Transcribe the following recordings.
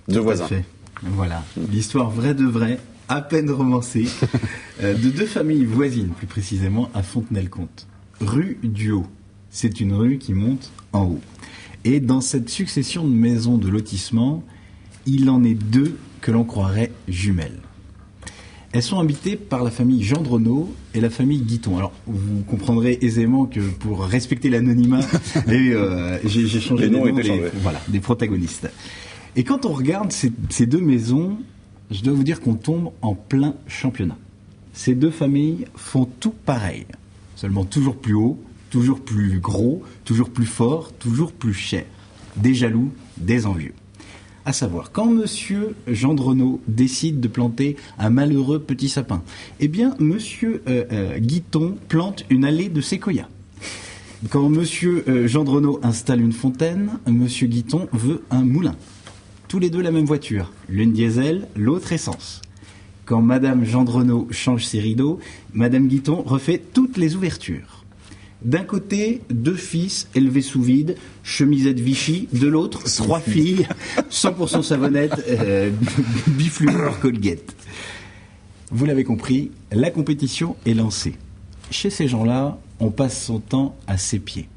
Deux voisins. Fait. Voilà, l'histoire vraie de vrai, à peine romancée, de deux familles voisines, plus précisément à Fontenay-le-Comte. Rue du Haut. C'est une rue qui monte en haut. Et dans cette succession de maisons de lotissement, il en est deux que l'on croirait jumelles. Elles sont habitées par la famille Gendronneau et la famille Guiton. Alors, vous comprendrez aisément que pour respecter l'anonymat, j'ai changé les noms des protagonistes. Et quand on regarde ces deux maisons, je dois vous dire qu'on tombe en plein championnat. Ces deux familles font tout pareil, seulement toujours plus haut, toujours plus gros, toujours plus fort, toujours plus cher. Des jaloux, des envieux. À savoir, quand monsieur Gendronneau décide de planter un malheureux petit sapin, eh bien, monsieur Guiton plante une allée de séquoia. Quand monsieur Gendronneau installe une fontaine, monsieur Guiton veut un moulin. Tous les deux la même voiture, l'une diesel, l'autre essence. Quand madame Gendronneau change ses rideaux, madame Guiton refait toutes les ouvertures. D'un côté, deux fils élevés sous vide, chemisette Vichy. De l'autre, trois filles, 100% savonnette, bifluor Colgate. Vous l'avez compris, la compétition est lancée. Chez ces gens-là, on passe son temps à ses pieds.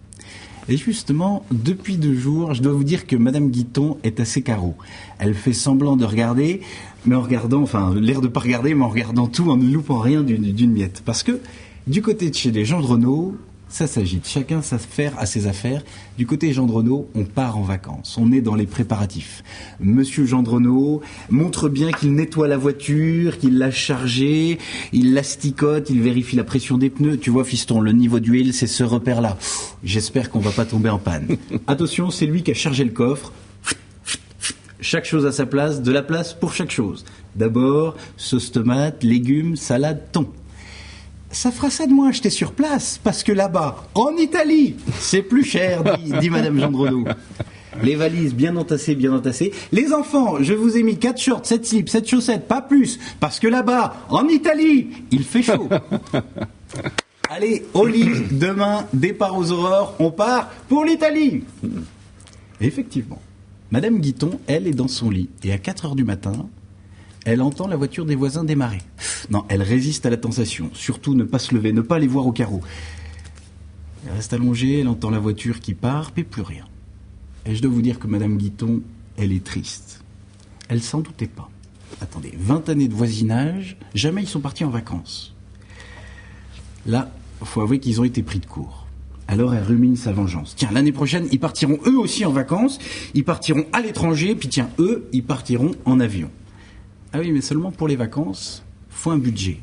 Et justement, depuis 2 jours, je dois vous dire que madame Guiton est à ses carreaux. Elle fait semblant de regarder, mais en regardant, l'air de pas regarder, mais en regardant tout, en ne loupant rien d'une miette. Parce que, du côté de chez les Gendronneau, ça s'agite. Chacun s'affaire à ses affaires. Du côté Gendronneau, on part en vacances. On est dans les préparatifs. Monsieur Gendronneau montre bien qu'il nettoie la voiture, qu'il l'a chargée, il l'asticote, il vérifie la pression des pneus. Tu vois, fiston, le niveau d'huile, c'est ce repère-là. J'espère qu'on va pas tomber en panne. Attention, c'est lui qui a chargé le coffre. Chaque chose à sa place, de la place pour chaque chose. D'abord, sauce tomate, légumes, salade, thon. Ça fera ça de moins acheter sur place, parce que là-bas, en Italie, c'est plus cher, dit madame Gendronneau. Les valises bien entassées. Les enfants, je vous ai mis 4 shorts, 7 slips, 7 chaussettes, pas plus, parce que là-bas, en Italie, il fait chaud. Allez, au lit, demain, départ aux aurores, on part pour l'Italie. Effectivement, madame Guiton, elle est dans son lit, et à 4 heures du matin, elle entend la voiture des voisins démarrer. Non, elle résiste à la tentation. Surtout ne pas se lever, ne pas les voir au carreau. Elle reste allongée, elle entend la voiture qui part, puis plus rien. Et je dois vous dire que madame Guiton, elle est triste. Elle s'en doutait pas. Attendez, 20 années de voisinage, jamais ils sont partis en vacances. Là, faut avouer qu'ils ont été pris de court. Alors elle rumine sa vengeance. Tiens, l'année prochaine, ils partiront eux aussi en vacances, ils partiront à l'étranger, puis tiens, eux, ils partiront en avion. Ah oui, mais seulement pour les vacances, faut un budget.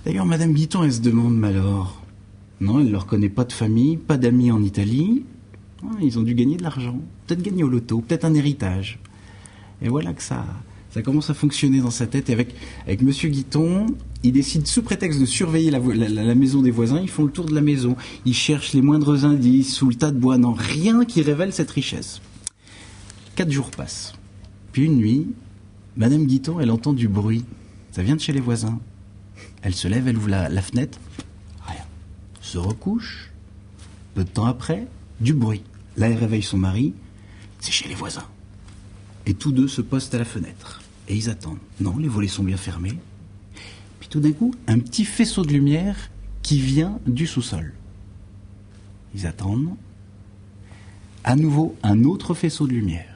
D'ailleurs, madame Guiton, elle se demande, mais alors... Non, elle ne leur connaît pas de famille, pas d'amis en Italie. Ils ont dû gagner de l'argent. Peut-être gagner au loto, peut-être un héritage. Et voilà que ça commence à fonctionner dans sa tête. Et avec monsieur Guiton, il décide, sous prétexte de surveiller la maison des voisins, ils font le tour de la maison. Ils cherchent les moindres indices, sous le tas de bois. Non, rien qui révèle cette richesse. 4 jours passent. Puis une nuit... madame Guiton, elle entend du bruit. Ça vient de chez les voisins. Elle se lève, elle ouvre la fenêtre. Rien. Se recouche. Peu de temps après, du bruit. Là, elle réveille son mari. C'est chez les voisins. Et tous deux se postent à la fenêtre. Et ils attendent. Non, les volets sont bien fermés. Puis tout d'un coup, un petit faisceau de lumière qui vient du sous-sol. Ils attendent. À nouveau, un autre faisceau de lumière.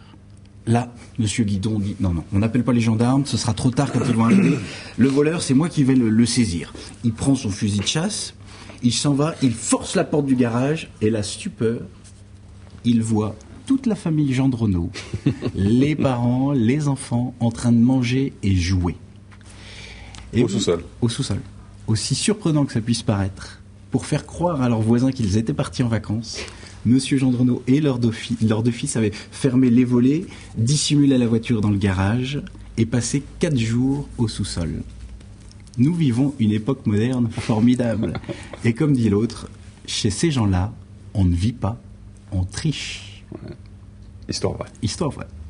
Là, monsieur Guiton dit, non, on n'appelle pas les gendarmes, ce sera trop tard quand ils vont arriver. Le voleur, c'est moi qui vais le saisir. Il prend son fusil de chasse, il s'en va, il force la porte du garage, et la stupeur, il voit toute la famille Gendronneau, les parents, les enfants, en train de manger et jouer. Et au sous-sol. Au sous-sol. Aussi surprenant que ça puisse paraître, pour faire croire à leurs voisins qu'ils étaient partis en vacances, monsieur Gendronneau et leurs deux fils avaient fermé les volets, dissimulé la voiture dans le garage et passé 4 jours au sous-sol. Nous vivons une époque moderne formidable. Et comme dit l'autre, chez ces gens-là, on ne vit pas, on triche. Ouais. Histoire vraie. Histoire vraie.